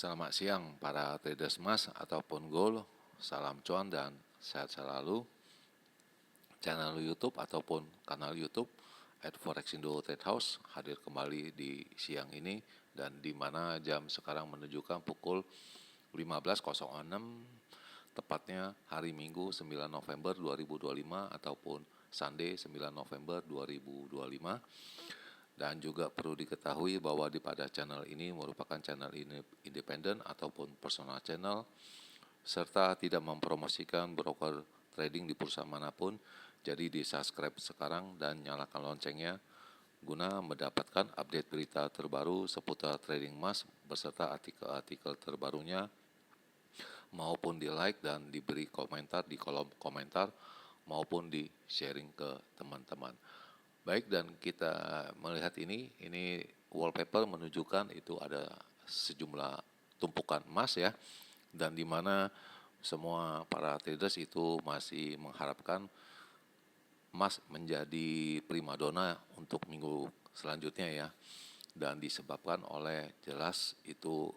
Selamat siang para traders emas ataupun gold. Salam cuan dan sehat selalu. Channel YouTube ataupun kanal YouTube @forexindo Trade House hadir kembali di siang ini, dan di mana jam sekarang menunjukkan pukul 15.06, tepatnya hari Minggu 9 November 2025 ataupun Sunday 9 November 2025. Dan juga perlu diketahui bahwa pada channel ini merupakan channel independen ataupun personal channel, serta tidak mempromosikan broker trading di perusahaan manapun. Jadi di subscribe sekarang dan nyalakan loncengnya guna mendapatkan update berita terbaru seputar trading emas beserta artikel-artikel terbarunya, maupun di like dan diberi komentar di kolom komentar maupun di sharing ke teman-teman. Baik, dan kita melihat ini wallpaper menunjukkan itu ada sejumlah tumpukan emas ya, dan di mana semua para traders itu masih mengharapkan emas menjadi primadona untuk minggu selanjutnya ya, dan disebabkan oleh jelas itu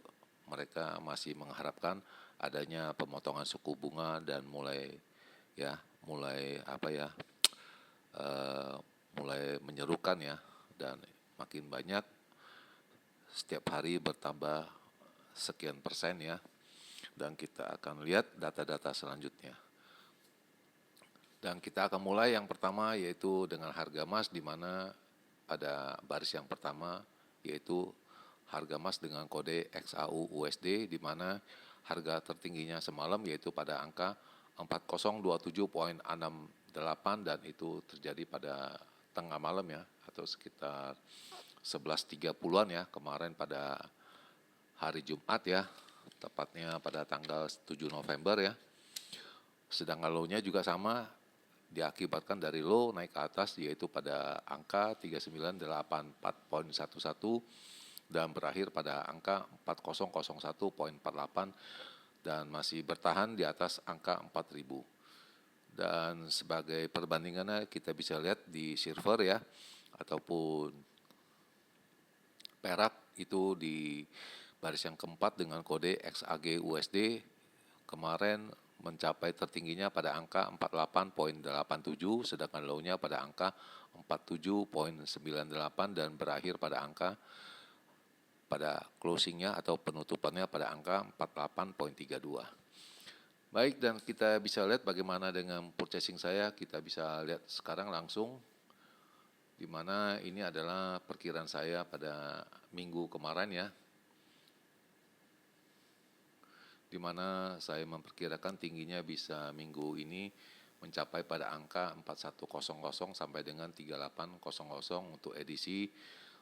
mereka masih mengharapkan adanya pemotongan suku bunga dan mulai menyerukan ya, dan makin banyak setiap hari bertambah sekian persen ya, dan kita akan lihat data-data selanjutnya. Dan kita akan mulai yang pertama yaitu dengan harga emas, di mana ada baris yang pertama yaitu harga emas dengan kode XAU USD, di mana harga tertingginya semalam yaitu pada angka 4027.68, dan itu terjadi pada tengah malam ya, atau sekitar 11.30-an ya, kemarin pada hari Jumat ya, tepatnya pada tanggal 7 November ya. Sedangkan low-nya juga sama, diakibatkan dari low naik ke atas yaitu pada angka 3984.11 dan berakhir pada angka 4001.48 dan masih bertahan di atas angka 4000. Dan sebagai perbandingannya kita bisa lihat di silver ya ataupun perak itu di baris yang keempat dengan kode XAG USD kemarin mencapai tertingginya pada angka 48.87, sedangkan low-nya pada angka 47.98 dan berakhir pada angka pada closingnya atau penutupannya pada angka 48.32. Baik, dan kita bisa lihat bagaimana dengan purchasing saya. Kita bisa lihat sekarang langsung, di mana ini adalah perkiraan saya pada minggu kemarin ya, di mana saya memperkirakan tingginya bisa minggu ini mencapai pada angka 4100 sampai dengan 3800 untuk edisi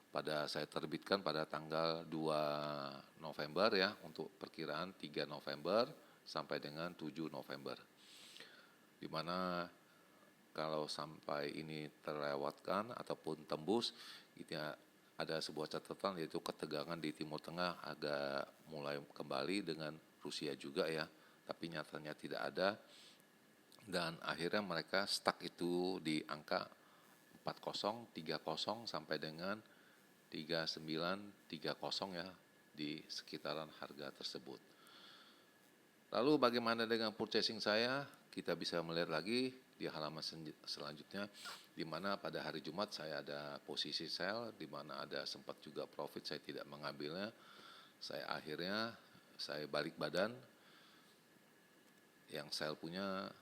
pada saya terbitkan pada tanggal 2 November ya, untuk perkiraan 3 November sampai dengan 7 November. Di mana kalau sampai ini terlewatkan ataupun tembus, itu ada sebuah catatan yaitu ketegangan di Timur Tengah agak mulai kembali dengan Rusia juga ya, tapi nyatanya tidak ada, dan akhirnya mereka stuck itu di angka 4030 sampai dengan 3930 ya, di sekitaran harga tersebut. Lalu bagaimana dengan purchasing saya? Kita bisa melihat lagi di halaman selanjutnya, di mana pada hari Jumat saya ada posisi sell, di mana ada sempat juga profit, saya tidak mengambilnya. Saya balik badan, yang sell punya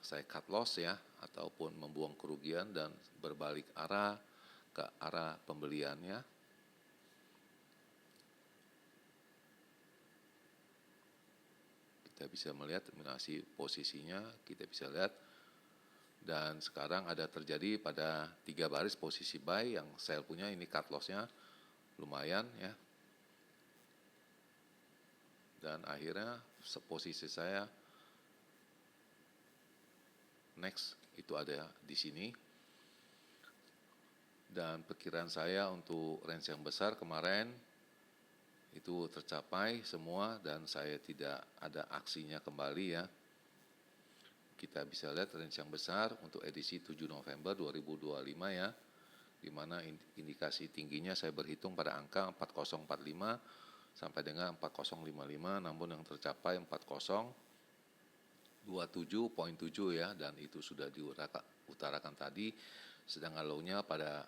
saya cut loss ya, ataupun membuang kerugian dan berbalik arah ke arah pembeliannya. Kita bisa melihat dominasi posisinya, kita bisa lihat, dan sekarang ada terjadi pada 3 baris posisi buy yang sell punya. Ini cut lossnya lumayan ya, dan akhirnya posisi saya next itu ada di sini, dan perkiraan saya untuk range yang besar kemarin itu tercapai semua dan saya tidak ada aksinya kembali ya. Kita bisa lihat range yang besar untuk edisi 7 November 2025 ya, di mana indikasi tingginya saya berhitung pada angka 4045 sampai dengan 4055, namun yang tercapai 4027.7 ya, dan itu sudah diutarakan tadi. Sedangkan low-nya pada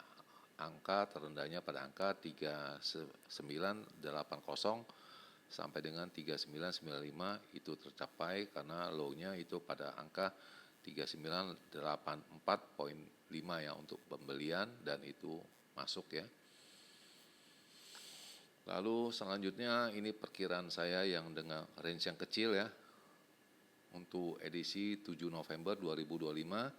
angka terendahnya pada angka 3980 sampai dengan 3995 itu tercapai karena low-nya itu pada angka 3984.5 ya untuk pembelian, dan itu masuk ya. Lalu selanjutnya ini perkiraan saya yang dengan range yang kecil ya, untuk edisi 7 November 2025,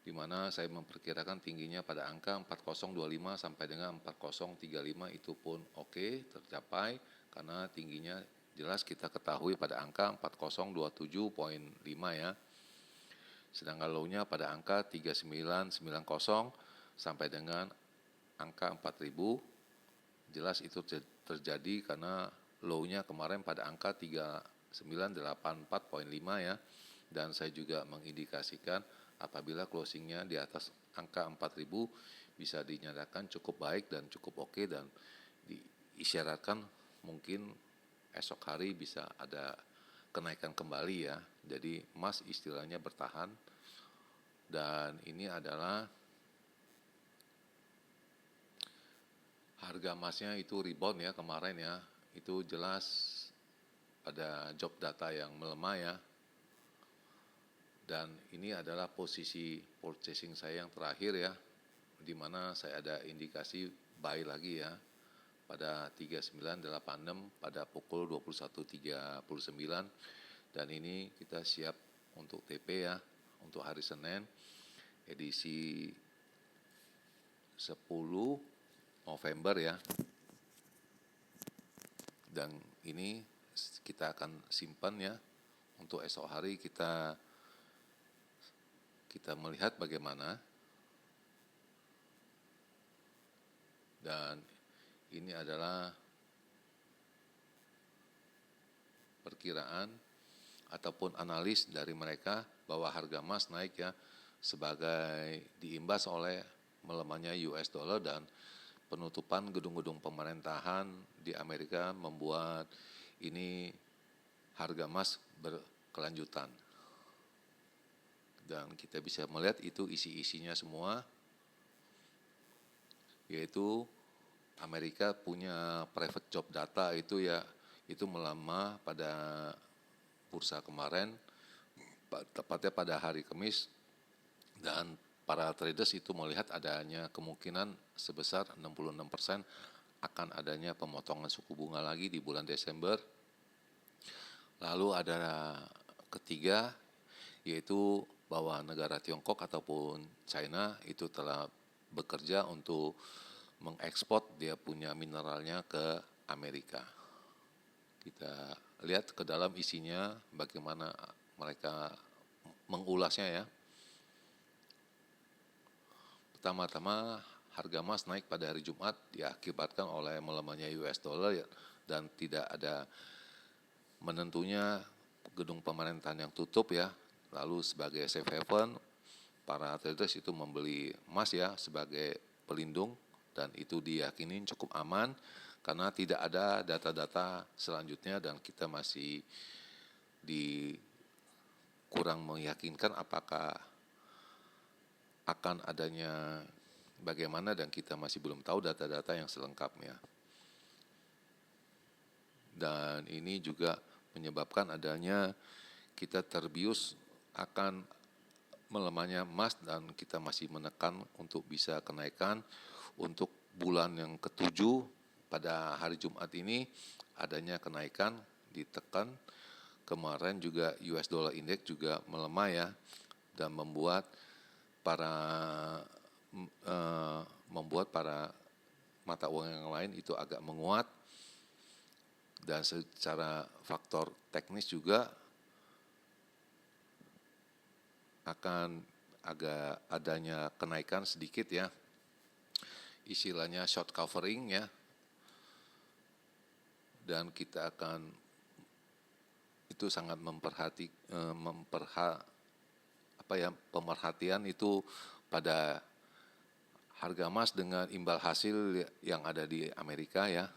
di mana saya memperkirakan tingginya pada angka 4025 sampai dengan 4035 itu pun oke tercapai, karena tingginya jelas kita ketahui pada angka 4027.5 ya. Sedangkan low-nya pada angka 3990 sampai dengan angka 4000. Jelas itu terjadi karena low-nya kemarin pada angka 3984.5 ya. Dan saya juga mengindikasikan apabila closingnya di atas angka 4000 bisa dinyatakan cukup baik dan cukup oke, dan diisyaratkan mungkin esok hari bisa ada kenaikan kembali ya. Jadi emas istilahnya bertahan, dan ini adalah harga emasnya itu rebound ya kemarin ya. Itu jelas pada job data yang melemah ya. Dan ini adalah posisi purchasing saya yang terakhir ya, di mana saya ada indikasi buy lagi ya pada 3986 pada pukul 21.39, dan ini kita siap untuk TP ya untuk hari Senin edisi 10 November ya. Dan ini kita akan simpan ya untuk esok hari, kita melihat bagaimana. Dan ini adalah perkiraan ataupun analis dari mereka bahwa harga emas naik ya sebagai diimbas oleh melemahnya US dollar dan penutupan gedung-gedung pemerintahan di Amerika membuat ini harga emas berkelanjutan. Dan kita bisa melihat itu isi-isinya semua, yaitu Amerika punya private job data itu ya, itu melemah pada bursa kemarin, tepatnya pada hari Kamis, dan para traders itu melihat adanya kemungkinan sebesar 66% akan adanya pemotongan suku bunga lagi di bulan Desember. Lalu ada ketiga, yaitu bahwa negara Tiongkok ataupun China itu telah bekerja untuk mengekspor dia punya mineralnya ke Amerika. Kita lihat ke dalam isinya bagaimana mereka mengulasnya ya. Pertama-tama harga emas naik pada hari Jumat diakibatkan oleh melemahnya US dollar ya, dan tidak ada menentunya gedung pemerintahan yang tutup ya. Lalu sebagai safe haven, para traders itu membeli emas ya sebagai pelindung, dan itu diyakini cukup aman karena tidak ada data-data selanjutnya, dan kita masih kurang meyakinkan apakah akan adanya bagaimana, dan kita masih belum tahu data-data yang selengkapnya. Dan ini juga menyebabkan adanya kita terbius akan melemahnya emas, dan kita masih menekan untuk bisa kenaikan untuk bulan yang ketujuh. Pada hari Jumat ini adanya kenaikan ditekan. Kemarin juga US dollar index juga melemah ya, dan membuat para mata uang yang lain itu agak menguat. Dan secara faktor teknis juga akan agak adanya kenaikan sedikit ya, istilahnya short covering ya, dan kita akan itu sangat pemerhatian itu pada harga emas dengan imbal hasil yang ada di Amerika ya.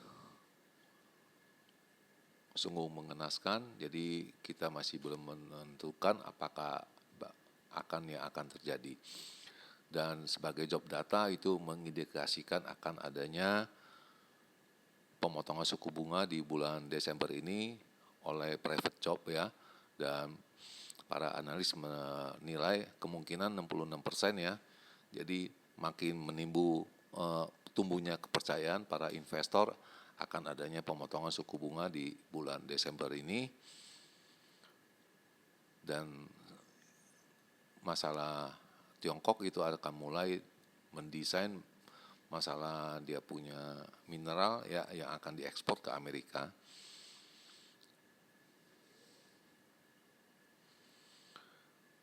sungguh mengenaskan. Jadi kita masih belum menentukan apakah akan terjadi. Dan sebagai job data itu mengindikasikan akan adanya pemotongan suku bunga di bulan Desember ini oleh private job ya, dan para analis menilai kemungkinan 66% ya. Jadi makin tumbuhnya kepercayaan para investor akan adanya pemotongan suku bunga di bulan Desember ini. Dan masalah Tiongkok itu akan mulai mendesain masalah dia punya mineral ya yang akan diekspor ke Amerika.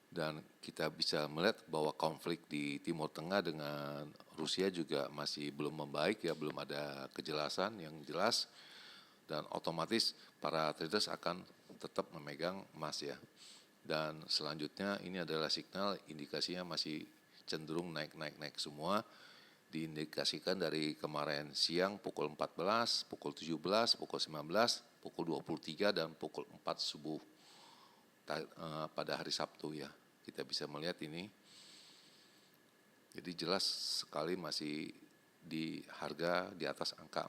Dan kita bisa melihat bahwa konflik di Timur Tengah dengan Rusia juga masih belum membaik ya, belum ada kejelasan yang jelas, dan otomatis para traders akan tetap memegang emas ya. Dan selanjutnya ini adalah signal indikasinya masih cenderung naik semua. Diindikasikan dari kemarin siang pukul 14, pukul 17, pukul 19, pukul 23, dan pukul 4 subuh pada hari Sabtu ya. Kita bisa melihat ini. Jadi jelas sekali masih di harga di atas angka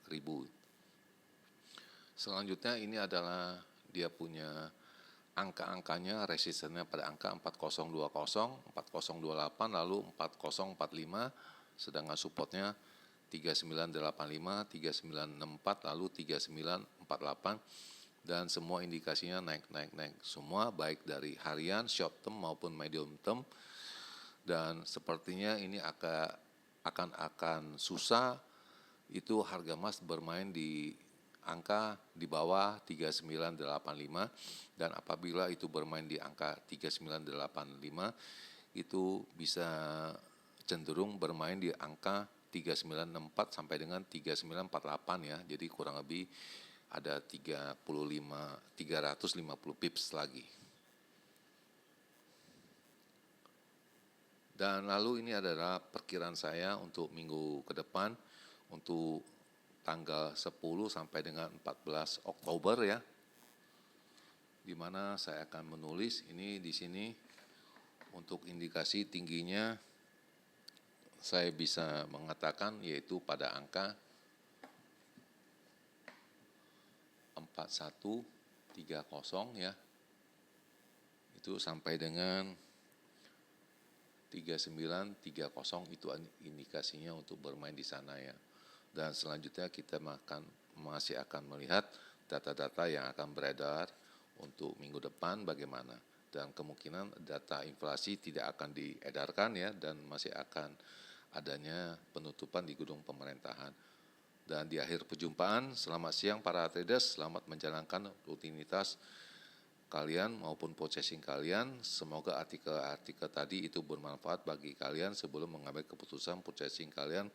4.000. Selanjutnya ini adalah dia punya angka-angkanya, resistennya pada angka 4020, 4028, lalu 4045. Sedangkan supportnya 3985, 3964, lalu 3948, dan semua indikasinya naik semua, baik dari harian, short term maupun medium term. Dan sepertinya ini akan susah itu harga emas bermain di angka di bawah 3985, dan apabila itu bermain di angka 3985 itu bisa cenderung bermain di angka 3964 sampai dengan 3948 ya. Jadi kurang lebih ada 350 pips lagi. Dan lalu ini adalah perkiraan saya untuk minggu ke depan untuk tanggal 10 sampai dengan 14 Oktober ya. Di mana saya akan menulis ini di sini untuk indikasi tingginya. Saya bisa mengatakan yaitu pada angka 4130 ya. Itu sampai dengan 3930 itu indikasinya untuk bermain di sana ya. Dan selanjutnya kita masih akan melihat data-data yang akan beredar untuk minggu depan bagaimana. Dan kemungkinan data inflasi tidak akan diedarkan ya, dan masih akan adanya penutupan di gedung pemerintahan. Dan di akhir perjumpaan, selamat siang para traders, selamat menjalankan rutinitas kalian maupun purchasing kalian. Semoga artikel tadi itu bermanfaat bagi kalian sebelum mengambil keputusan purchasing kalian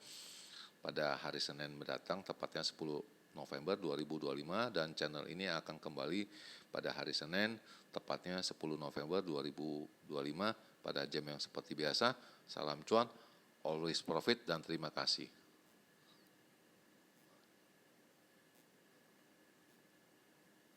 pada hari Senin mendatang, tepatnya 10 November 2025, dan channel ini akan kembali pada hari Senin, tepatnya 10 November 2025 pada jam yang seperti biasa. Salam cuan, always profit, dan terima kasih.